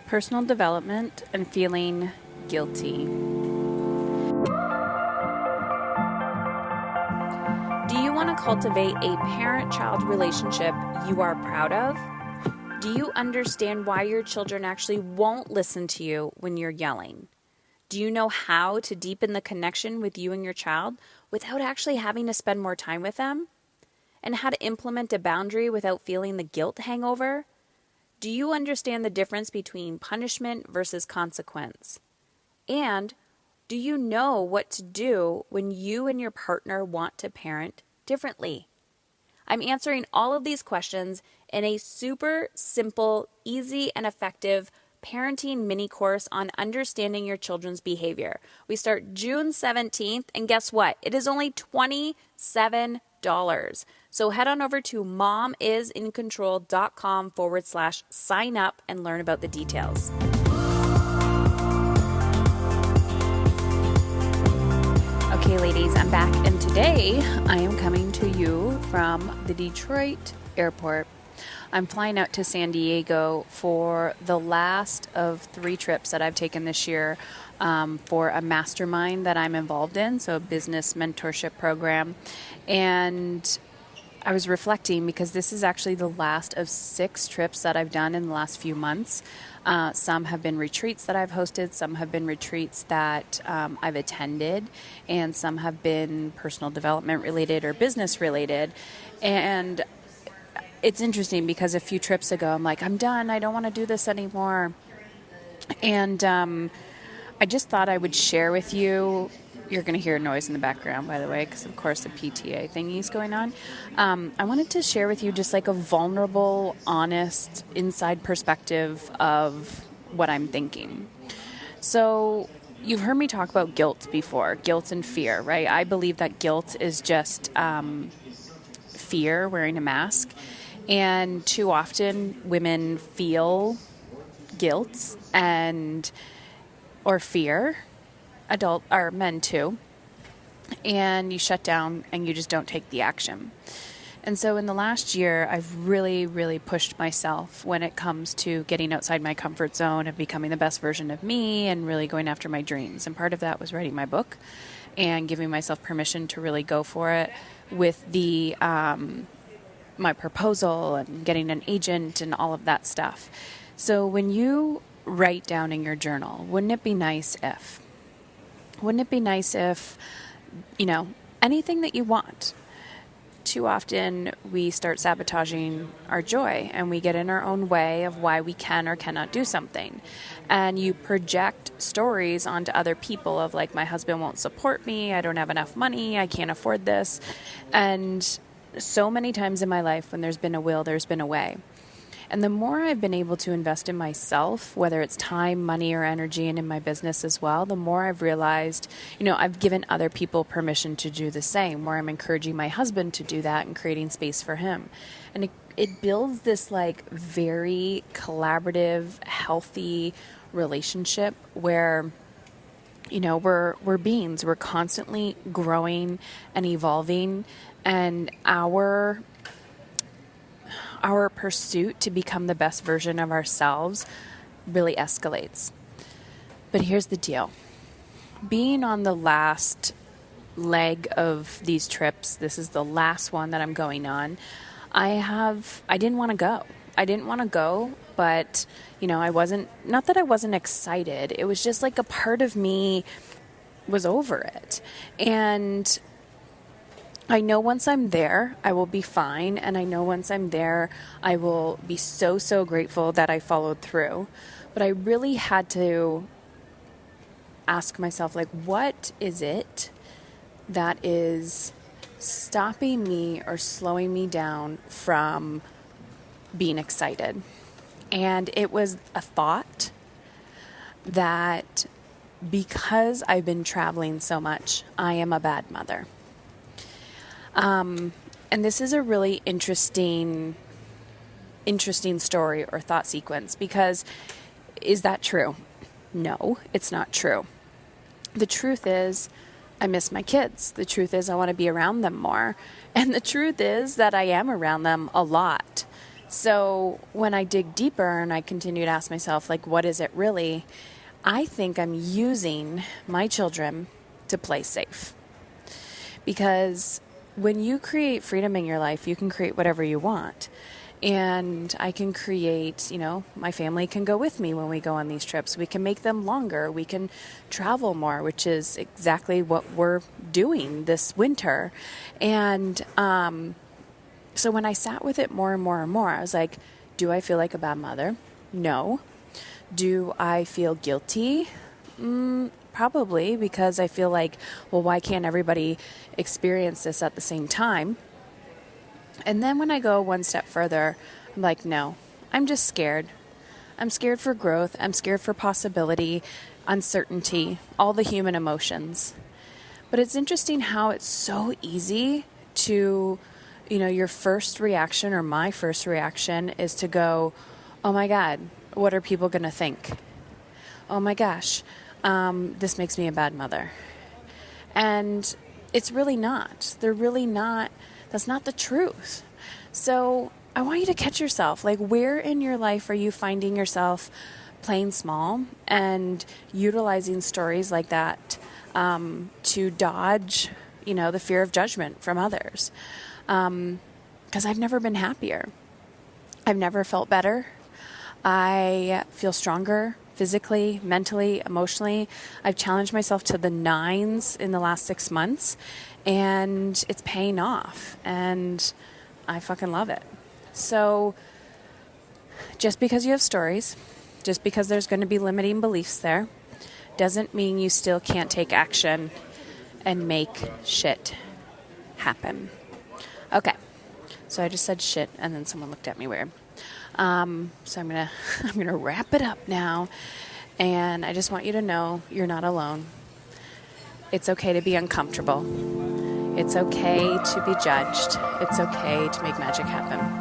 personal development and feeling guilty. Do you want to cultivate a parent-child relationship you are proud of? Do you understand why your children actually won't listen to you when you're yelling? Do you know how to deepen the connection with you and your child without actually having to spend more time with them? And how to implement a boundary without feeling the guilt hangover? Do you understand the difference between punishment versus consequence? And do you know what to do when you and your partner want to parent differently? I'm answering all of these questions in a super simple, easy, and effective parenting mini course on understanding your children's behavior. We start June 17th, and guess what? It is only $27. So head on over to momisincontrol.com/sign up and learn about the details. Okay, ladies, I'm back, and today I am coming to you from the Detroit airport. I'm flying out to San Diego for the last of 3 trips that I've taken this year for a mastermind that I'm involved in, so a business mentorship program. And I was reflecting because this is actually the last of 6 trips that I've done in the last few months. Some have been retreats that I've hosted, some have been retreats that I've attended, and some have been personal development related or business related. And it's interesting because a few trips ago, I'm like, I'm done. I don't want to do this anymore. And I just thought I would share with you. You're going to hear noise in the background, by the way, because, of course, the PTA thingy is going on. I wanted to share with you just like a vulnerable, honest, inside perspective of what I'm thinking. So you've heard me talk about guilt before, guilt and fear, right? I believe that guilt is just fear wearing a mask. And too often women feel guilt or fear, adult or men too, and you shut down and you just don't take the action. And so in the last year, I've really, really pushed myself when it comes to getting outside my comfort zone and becoming the best version of me and really going after my dreams. And part of that was writing my book and giving myself permission to really go for it with the my proposal and getting an agent and all of that stuff. So when you write down in your journal, wouldn't it be nice if, anything that you want? Too often we start sabotaging our joy and we get in our own way of why we can or cannot do something. And you project stories onto other people of like, my husband won't support me, I don't have enough money, I can't afford this. And so many times in my life when there's been a will, there's been a way. And the more I've been able to invest in myself, whether it's time, money, or energy, and in my business as well, the more I've realized, I've given other people permission to do the same, where I'm encouraging my husband to do that and creating space for him. And it builds this like very collaborative, healthy relationship where we're beings, we're constantly growing and evolving, and our pursuit to become the best version of ourselves really escalates. But here's the deal. Being on the last leg of these trips, this is the last one that I'm going on, I didn't want to go. But, I wasn't excited. It was just like a part of me was over it. And I know once I'm there, I will be fine. And I know once I'm there, I will be so, so grateful that I followed through. But I really had to ask myself, like, what is it that is stopping me or slowing me down from being excited? And it was a thought that because I've been traveling so much, I am a bad mother. And this is a really interesting story or thought sequence, because is that true? No, it's not true. The truth is I miss my kids. The truth is I want to be around them more. And the truth is that I am around them a lot. So when I dig deeper and I continue to ask myself, like, what is it really? I think I'm using my children to play safe. Because when you create freedom in your life, you can create whatever you want. And I can create, my family can go with me when we go on these trips. We can make them longer. We can travel more, which is exactly what we're doing this winter. And so when I sat with it more and more and more, I was like, do I feel like a bad mother? No. Do I feel guilty? Probably, because I feel like, well, why can't everybody experience this at the same time? And then when I go one step further, I'm like, no, I'm just scared. I'm scared for growth. I'm scared for possibility, uncertainty, all the human emotions. But it's interesting how it's so easy to, your first reaction, or my first reaction, is to go, oh my God, what are people going to think? Oh my gosh, this makes me a bad mother. And it's really not. They're really not. That's not the truth. So I want you to catch yourself. Like, where in your life are you finding yourself playing small and utilizing stories like that to dodge, the fear of judgment from others? Because I've never been happier. I've never felt better. I feel stronger physically, mentally, emotionally. I've challenged myself to the 9s in the last 6 months, and it's paying off, and I fucking love it. So just because you have stories, just because there's going to be limiting beliefs there, doesn't mean you still can't take action and make shit happen. Okay. So I just said shit, and then someone looked at me weird. So I'm gonna wrap it up now, and I just want you to know you're not alone. It's okay to be uncomfortable. It's okay to be judged. It's okay to make magic happen.